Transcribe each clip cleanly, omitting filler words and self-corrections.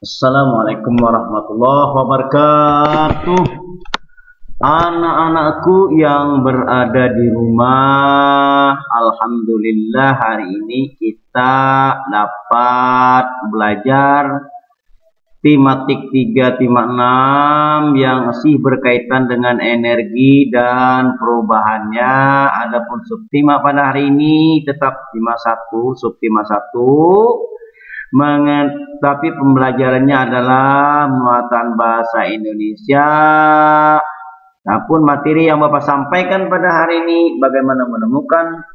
Assalamualaikum warahmatullahi wabarakatuh. Anak-anakku yang berada di rumah, alhamdulillah hari ini kita dapat belajar tematik 3, tema 6 yang masih berkaitan dengan energi dan perubahannya. Adapun subtema pada hari ini tetap tema 1, subtema 1. Tapi pembelajarannya adalah muatan bahasa Indonesia. Adapun materi yang Bapak sampaikan pada hari ini bagaimana menemukan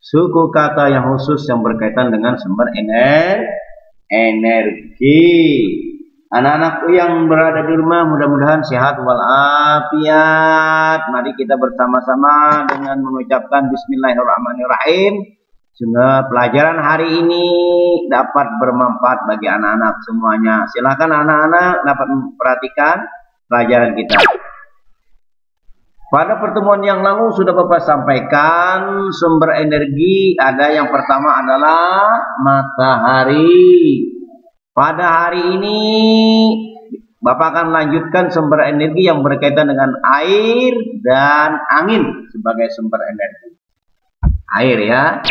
suku kata yang khusus yang berkaitan dengan sumber energi. Anak-anakku yang berada di rumah mudah-mudahan sehat walafiat. Mari kita bersama-sama dengan mengucapkan Bismillahirrahmanirrahim. Sehingga pelajaran hari ini dapat bermanfaat bagi anak-anak semuanya. Silakan anak-anak dapat memperhatikan pelajaran kita. Pada pertemuan yang lalu sudah Bapak sampaikan sumber energi. Ada yang pertama adalah matahari. Pada hari ini Bapak akan melanjutkan sumber energi yang berkaitan dengan air dan angin sebagai sumber energi. Air ya.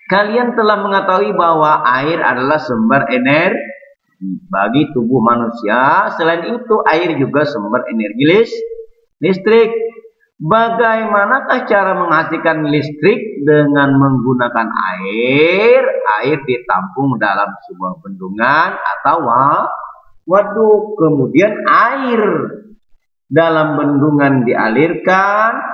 Kalian telah mengetahui bahwa air adalah sumber energi bagi tubuh manusia. Selain itu, air juga sumber energi listrik. Bagaimanakah cara menghasilkan listrik dengan menggunakan air? Air ditampung dalam sebuah bendungan atau waduk. Kemudian air dalam bendungan dialirkan.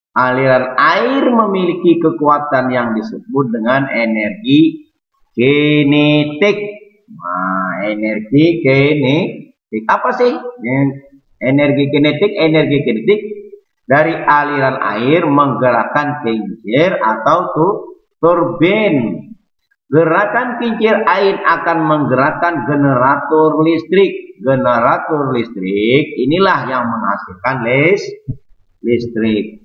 Aliran air memiliki kekuatan yang disebut dengan energi kinetik. Nah, energi kinetik apa sih? Energi kinetik dari aliran air menggerakkan kincir atau turbin. Gerakan kincir air akan menggerakkan generator listrik. Generator listrik inilah yang menghasilkan listrik.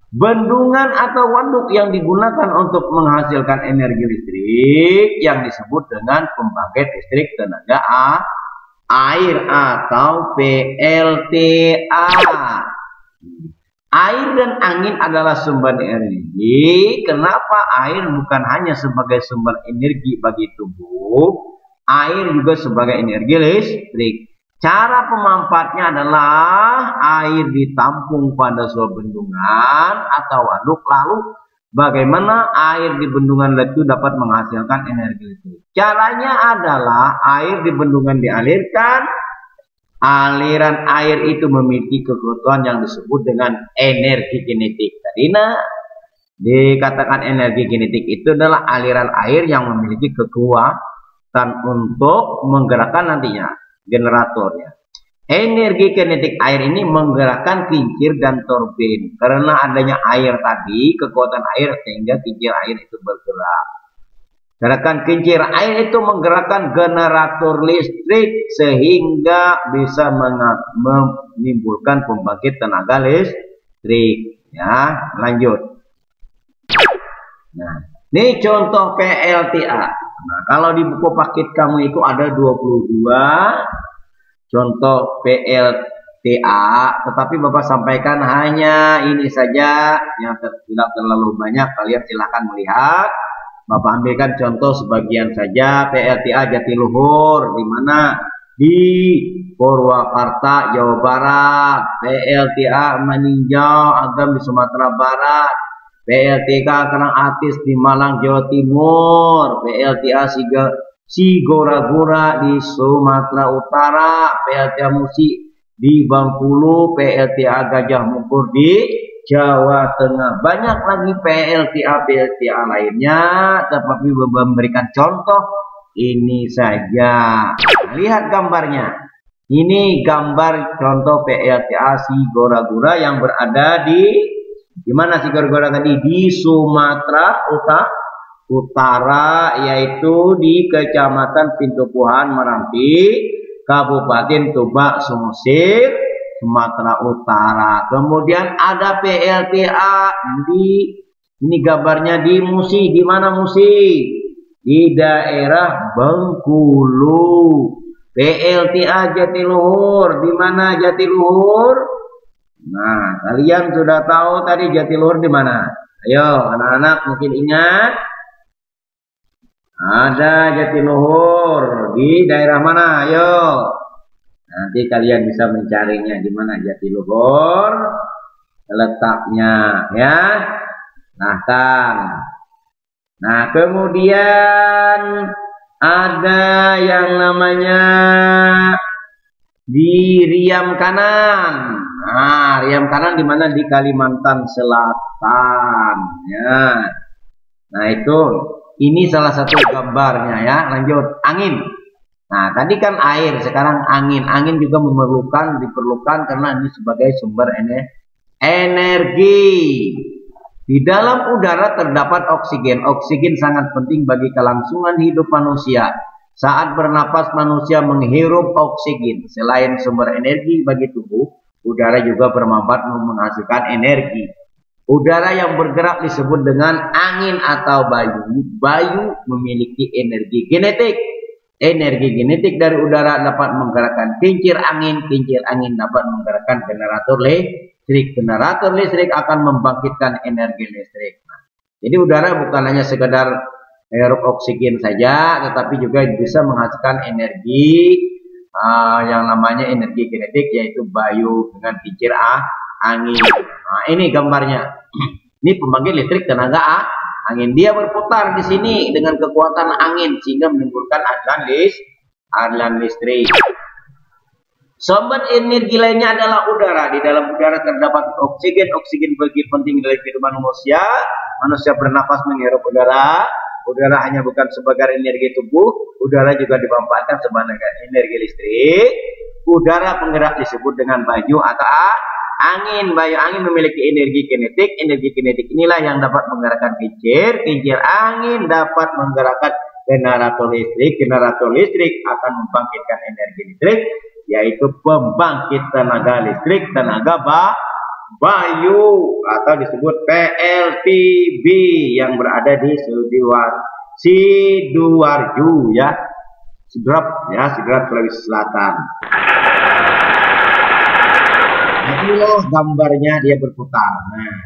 Bendungan atau waduk yang digunakan untuk menghasilkan energi listrik yang disebut dengan pembangkit listrik tenaga air atau PLTA. Air dan angin adalah sumber energi. Kenapa air bukan hanya sebagai sumber energi bagi tubuh, air juga sebagai energi listrik. Cara pemanfaatnya adalah air ditampung pada sebuah bendungan atau waduk. Lalu bagaimana air di bendungan itu dapat menghasilkan energi listrik? Caranya adalah air di bendungan dialirkan. Aliran air itu memiliki kekuatan yang disebut dengan energi kinetik. Tadi dikatakan energi kinetik itu adalah aliran air yang memiliki kekuatan untuk menggerakkan nantinya generatornya. Energi kinetik air ini menggerakkan kincir dan turbin. Karena adanya air tadi, kekuatan air sehingga kincir air itu bergerak. Gerakan kincir air itu menggerakkan generator listrik sehingga bisa menimbulkan pembangkit tenaga listrik. Ya, lanjut. Nah, ini contoh PLTA. Nah, kalau di buku paket kamu itu ada 22 contoh PLTA, tetapi Bapak sampaikan hanya ini saja yang tidak terlalu banyak. Kalian silahkan melihat. Bapak ambilkan contoh sebagian saja. PLTA Jatiluhur di mana? Di Purwakarta, Jawa Barat. PLTA Meninjau Agam di Sumatera Barat. PLTA Karangatis di Malang, Jawa Timur. PLTA Sigora-gora di Sumatera Utara. PLTA Musi di Bengkulu. PLTA Gajah Mungkur di Jawa Tengah. Banyak lagi PLTA lainnya, tetapi memberikan contoh ini saja. Lihat gambarnya. Ini gambar contoh PLTA Sigora-gora yang berada di mana Sigora-gora tadi? Di Sumatera Utara, yaitu di Kecamatan Pintupuhan Merampi, Kabupaten Toba, Sumsir, Sumatera Utara. Kemudian ada PLTA ini gambarnya di Musi. Di mana Musi? di daerah Bengkulu. PLTA Jatiluhur, di mana Jatiluhur? Nah, kalian sudah tahu tadi Jatiluhur di mana? Ayo, anak-anak mungkin ingat. Ada Jatiluhur di daerah mana? Ayo. Nanti kalian bisa mencarinya di mana Jatiluhur letaknya, ya. Nah, kan. Nah, kemudian ada yang namanya di Riam Kanan. Nah, Riam Kanan di mana? Di Kalimantan Selatan, ya. Nah, itu ini salah satu gambarnya, ya. Lanjut, angin. Nah, tadi kan air, sekarang angin. Angin juga diperlukan karena ini sebagai sumber energi. Di dalam udara terdapat oksigen. Oksigen sangat penting bagi kelangsungan hidup manusia. Saat bernapas manusia menghirup oksigen. Selain sumber energi bagi tubuh, udara juga bermanfaat menghasilkan energi. Udara yang bergerak disebut dengan angin atau bayu. Bayu memiliki energi genetik. Energi genetik dari udara dapat menggerakkan kincir angin. Kincir angin dapat menggerakkan generator listrik. Generator listrik akan membangkitkan energi listrik. Nah, jadi udara bukan hanya sekedar menghirup oksigen saja, tetapi juga bisa menghasilkan energi yang namanya energi genetik, yaitu bayu dengan kincir angin. Nah, ini gambarnya. Ini pembangkit listrik tenaga angin. Dia berputar di sini dengan kekuatan angin sehingga menimbulkan aliran listrik. Sumber energi lainnya adalah udara. Di dalam udara terdapat oksigen. Oksigen bagi penting dalam kehidupan manusia. Manusia bernapas menghirup udara. Udara hanya bukan sebagai energi tubuh. Udara juga dimanfaatkan sebagai energi listrik. Udara penggerak disebut dengan bayu atau angin. Bayu angin memiliki energi genetik. Energi genetik inilah yang dapat menggerakkan kincir. Kincir angin dapat menggerakkan generator listrik. Generator listrik akan membangkitkan energi listrik, yaitu pembangkit tenaga listrik tenaga bayu atau disebut PLTB yang berada di Sidoarjo, ya. Sidrap Sulawesi Selatan. Inilah gambarnya, dia berputar. Nah,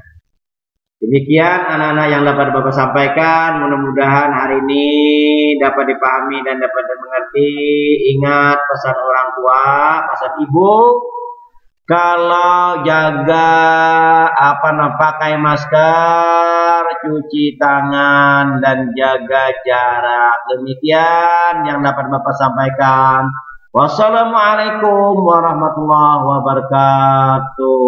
demikian anak-anak yang dapat Bapak sampaikan. Mudah-mudahan hari ini dapat dipahami dan dapat dimengerti. Ingat pesan orang tua, pesan ibu, kalau jaga pakai masker, cuci tangan, dan jaga jarak. Demikian yang dapat Bapak sampaikan. Wassalamualaikum warahmatullahi wabarakatuh.